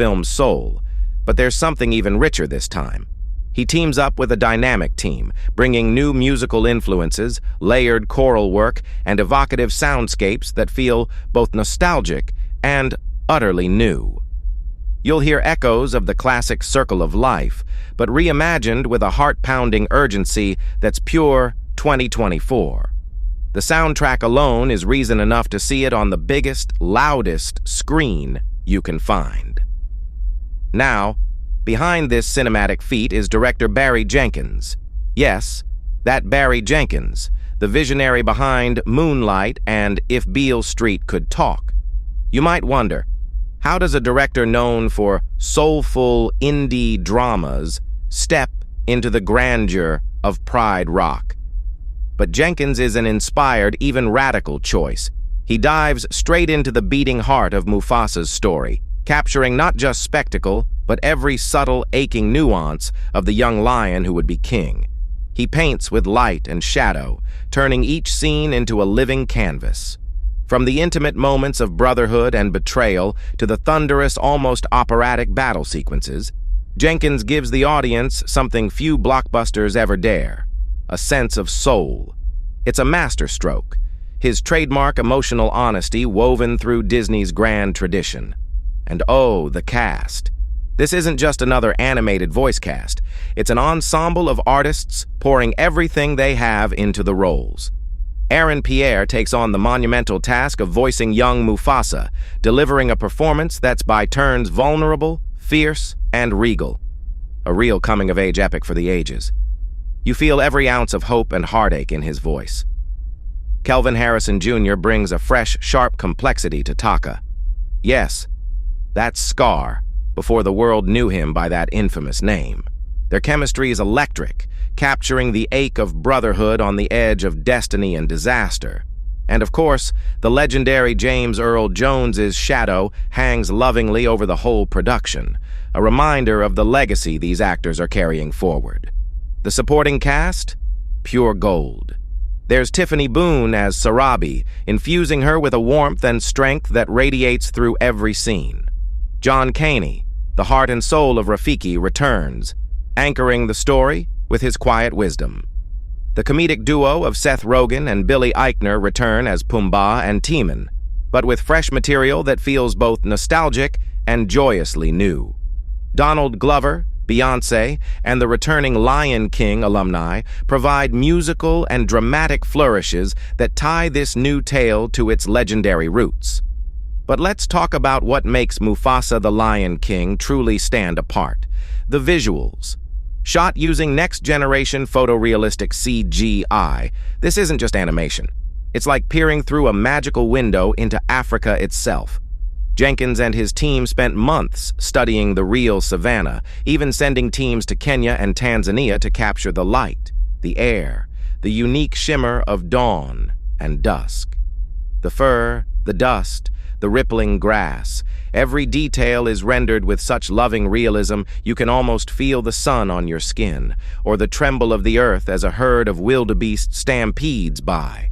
film's soul, but there's something even richer this time. He teams up with a dynamic team, bringing new musical influences, layered choral work, and evocative soundscapes that feel both nostalgic and utterly new. You'll hear echoes of the classic Circle of Life, but reimagined with a heart-pounding urgency that's pure 2024. The soundtrack alone is reason enough to see it on the biggest, loudest screen you can find. Now, behind this cinematic feat is director Barry Jenkins. Yes, that Barry Jenkins, the visionary behind Moonlight and If Beale Street Could Talk. You might wonder, how does a director known for soulful indie dramas step into the grandeur of Pride Rock? But Jenkins is an inspired, even radical choice. He dives straight into the beating heart of Mufasa's story, capturing not just spectacle, but every subtle, aching nuance of the young lion who would be king. He paints with light and shadow, turning each scene into a living canvas. From the intimate moments of brotherhood and betrayal to the thunderous, almost operatic battle sequences, Jenkins gives the audience something few blockbusters ever dare: a sense of soul. It's a masterstroke, his trademark emotional honesty woven through Disney's grand tradition. And oh, the cast. This isn't just another animated voice cast. It's an ensemble of artists pouring everything they have into the roles. Aaron Pierre takes on the monumental task of voicing young Mufasa, delivering a performance that's by turns vulnerable, fierce, and regal. A real coming-of-age epic for the ages. You feel every ounce of hope and heartache in his voice. Kelvin Harrison Jr. brings a fresh, sharp complexity to Taka. Yes, that's Scar, before the world knew him by that infamous name. Their chemistry is electric, capturing the ache of brotherhood on the edge of destiny and disaster. And of course, the legendary James Earl Jones's shadow hangs lovingly over the whole production, a reminder of the legacy these actors are carrying forward. The supporting cast? Pure gold. There's Tiffany Boone as Sarabi, infusing her with a warmth and strength that radiates through every scene. John Caney, the heart and soul of Rafiki, returns, anchoring the story with his quiet wisdom. The comedic duo of Seth Rogen and Billy Eichner return as Pumbaa and Timon, but with fresh material that feels both nostalgic and joyously new. Donald Glover, Beyoncé, and the returning Lion King alumni provide musical and dramatic flourishes that tie this new tale to its legendary roots. But let's talk about what makes Mufasa the Lion King truly stand apart: the visuals. Shot using next-generation photorealistic CGI, this isn't just animation. It's like peering through a magical window into Africa itself. Jenkins and his team spent months studying the real savannah, even sending teams to Kenya and Tanzania to capture the light, the air, the unique shimmer of dawn and dusk. The fur, the dust, the rippling grass, every detail is rendered with such loving realism you can almost feel the sun on your skin, or the tremble of the earth as a herd of wildebeest stampedes by.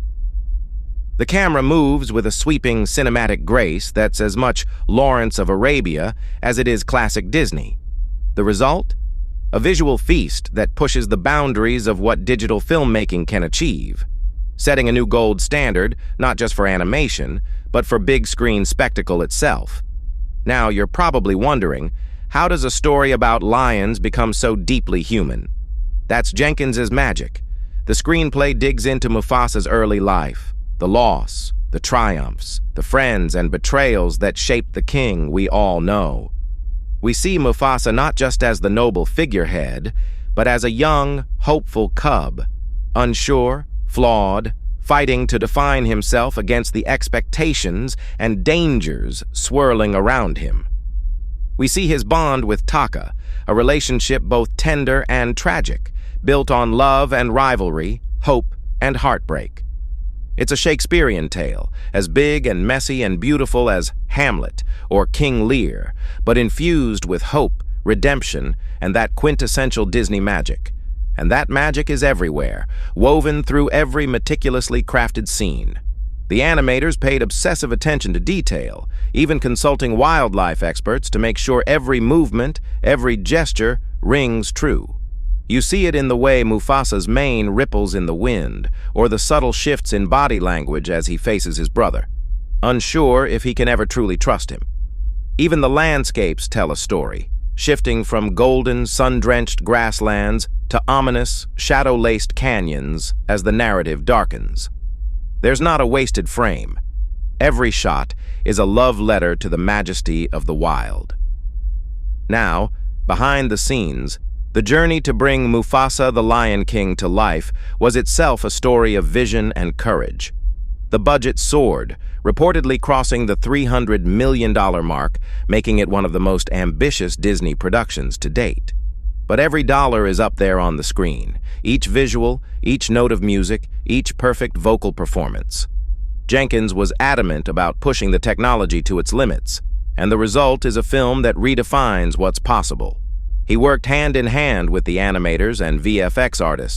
The camera moves with a sweeping cinematic grace that's as much Lawrence of Arabia as it is classic Disney. The result? A visual feast that pushes the boundaries of what digital filmmaking can achieve, setting a new gold standard, not just for animation, but for big-screen spectacle itself. Now, you're probably wondering, how does a story about lions become so deeply human? That's Jenkins's magic. The screenplay digs into Mufasa's early life, the loss, the triumphs, the friends and betrayals that shaped the king we all know. We see Mufasa not just as the noble figurehead, but as a young, hopeful cub, unsure, flawed, fighting to define himself against the expectations and dangers swirling around him. We see his bond with Taka, a relationship both tender and tragic, built on love and rivalry, hope and heartbreak. It's a Shakespearean tale, as big and messy and beautiful as Hamlet or King Lear, but infused with hope, redemption, and that quintessential Disney magic. And that magic is everywhere, woven through every meticulously crafted scene. The animators paid obsessive attention to detail, even consulting wildlife experts to make sure every movement, every gesture, rings true. You see it in the way Mufasa's mane ripples in the wind, or the subtle shifts in body language as he faces his brother, unsure if he can ever truly trust him. Even the landscapes tell a story, shifting from golden, sun-drenched grasslands to ominous, shadow-laced canyons as the narrative darkens. There's not a wasted frame. Every shot is a love letter to the majesty of the wild. Now, behind the scenes, the journey to bring Mufasa the Lion King to life was itself a story of vision and courage. The budget soared, reportedly crossing the $300 million mark, making it one of the most ambitious Disney productions to date. But every dollar is up there on the screen, each visual, each note of music, each perfect vocal performance. Jenkins was adamant about pushing the technology to its limits, and the result is a film that redefines what's possible. He worked hand in hand with the animators and VFX artists,